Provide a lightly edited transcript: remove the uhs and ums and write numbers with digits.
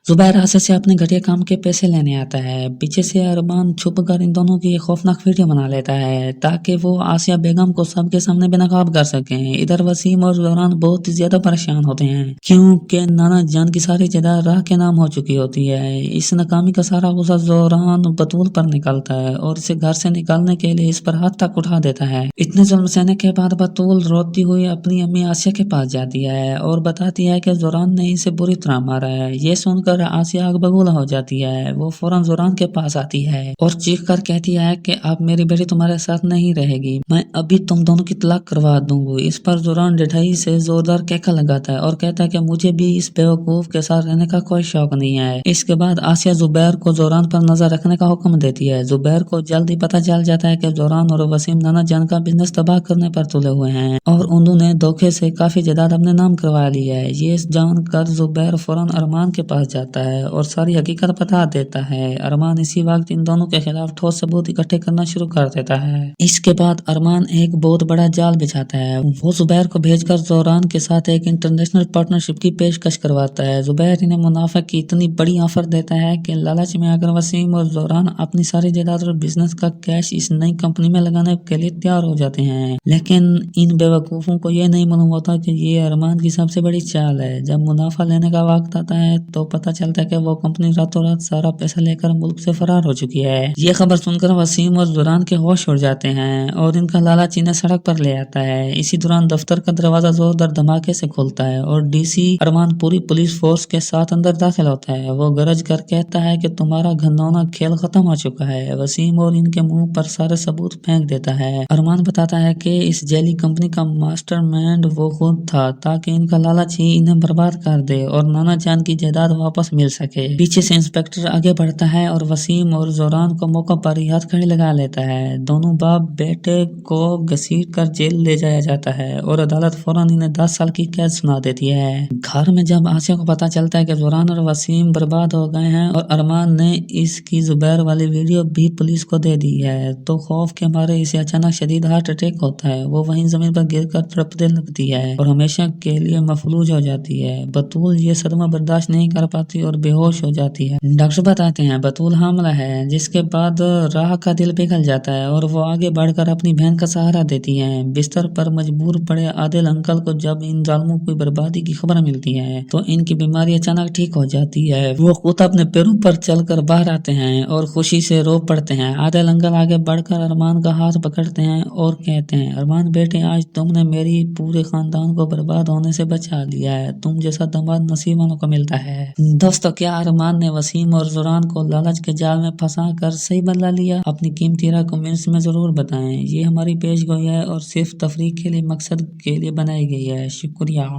जुबैर आसिया से अपने घटिया काम के पैसे लेने आता है। पीछे से अरमान छुप कर इन दोनों की एक खौफनाक वीडियो बना लेता है ताकि वो आसिया बेगम को सबके सामने बेनकाब कर सके। इधर वसीम और जोरान बहुत ही ज्यादा परेशान होते हैं क्योंकि नाना जान की सारी जायदाद राह के नाम हो चुकी होती है। इस नाकामी का सारा गुस्सा जोरान बतूल पर निकलता है और इसे घर से निकालने के लिए इस पर हाथ तक उठा देता है। इतने जुल्म सहने के बाद बतूल रोती हुई अपनी अम्मी आसिया के पास जाती है और बताती है कि जोरान ने इसे बुरी तरह मारा है। ये सुनकर आसिया आग बबूला हो जाती है। वो फौरन जोरान के पास आती है और चीख कर कहती है कि अब मेरी बेटी तुम्हारे साथ नहीं रहेगी, मैं अभी तुम दोनों की तलाक करवा दूंगी। इस पर जोरान डिठाई से जोरदार कहका लगाता है और कहता है कि मुझे भी इस बेवकूफ के साथ रहने का कोई शौक नहीं है। इसके बाद आसिया जुबैर को जोरान पर नजर रखने का हुक्म देती है। जुबैर को जल्दी पता चल जाता है कि जोरान और वसीम नाना जान का बिजनेस तबाह करने पर तुले हुए हैं और उन्होंने धोखे से काफी जायदाद अपने नाम करवा ली है। ये जानकर जुबैर फौरन अरमान के पास जाता है और सारी हकीकत बता देता है। अरमान इसी वक्त इन दोनों के खिलाफ ठोस सबूत इकट्ठे करना शुरू कर देता है। इसके बाद अरमान एक बहुत बड़ा जाल बिछाता है। वो जुबैर को भेजकर जोरान के साथ एक इंटरनेशनल पार्टनरशिप की पेशकश करवाता है। जुबैर इन्हें मुनाफा की इतनी बड़ी ऑफर देता है कि लालच में आकर वसीम और जोरान अपनी सारी जायदाद और बिजनेस का कैश इस नई कंपनी में लगाने के लिए तैयार हो जाते हैं। लेकिन इन बेवकूफों को यह नहीं मालूम होता कि ये अरमान की सबसे बड़ी चाल है। जब मुनाफा लेने का वक्त आता है तो पता चलता है कि वो कंपनी रातों रात सारा पैसा लेकर मुल्क से फरार हो चुकी है। ये खबर सुनकर वसीम और जोरान के होश उड़ जाते हैं और इनका लालच इन्हें सड़क पर ले आता है। इसी दौरान दफ्तर का दरवाजा जोरदार धमाके से खुलता है और डीसी अरमान पूरी पुलिस फोर्स के साथ अंदर दाखिल होता है। वो गरज कर कहता है कि तुम्हारा घनौना खेल खत्म हो चुका है। वसीम और इनके मुंह पर सारे सबूत फेंक देता है। अरमान बताता है कि इस जेली कंपनी का मास्टरमाइंड वो खुद था ताकि इनका लालच ही इन्हें बर्बाद कर दे और नाना जान की जायदाद वापस मिल सके। पीछे से इंस्पेक्टर आगे बढ़ता है और वसीम और जोरान को मौका पर ही हथकड़ी लगा लेता है। दोनों बाप बेटे को घसीट कर जेल ले जाया जाता है और अदालत फौरन इन्हें 10 साल की कैद सुना देती है। घर में जब आसिया को पता चलता है कि जोरान और वसीम बर्बाद हो गए हैं और अरमान ने इसकी जुबैर वाली वीडियो भी पुलिस को दे दी है तो खौफ के मारे इसे अचानक शदीद हार्ट अटैक होता है। वो वहीं जमीन पर गिरकर तड़पने लगती है और हमेशा के लिए मफलूज हो जाती है। बतूल ये सदमा बर्दाश्त नहीं कर पाती और बेहोश हो जाती है। डॉक्टर बताते हैं बतूल हामला है, जिसके बाद राह का दिल पिघल जाता है और वो आगे बढ़कर अपनी बहन का सहारा देती है। बिस्तर पर मजबूर पड़े आदिल अंकल को जब इन जालिमों की बर्बादी की खबर मिलती है तो इनकी बीमारी अचानक ठीक हो जाती है। वो खुद अपने पैरों पर चलकर बाहर आते हैं और खुशी से रो पड़ते हैं। आदिल अंकल आगे बढ़कर अरमान का हाथ पकड़ते हैं और कहते हैं, अरमान बेटे, आज तुमने मेरी पूरे खानदान को बर्बाद होने से बचा लिया है। तुम जैसा दामाद नसीब वालों को मिलता है। दोस्तों, क्या अरमान ने वसीम और जोरान को लालच के जाल में फंसा कर सही बदला लिया? अपनी कीमती राय कमेंट्स में जरूर बताएं। ये हमारी पेशगोई है और सिर्फ तफरीक के लिए मकसद के लिए बनाई गई है। शुक्रिया।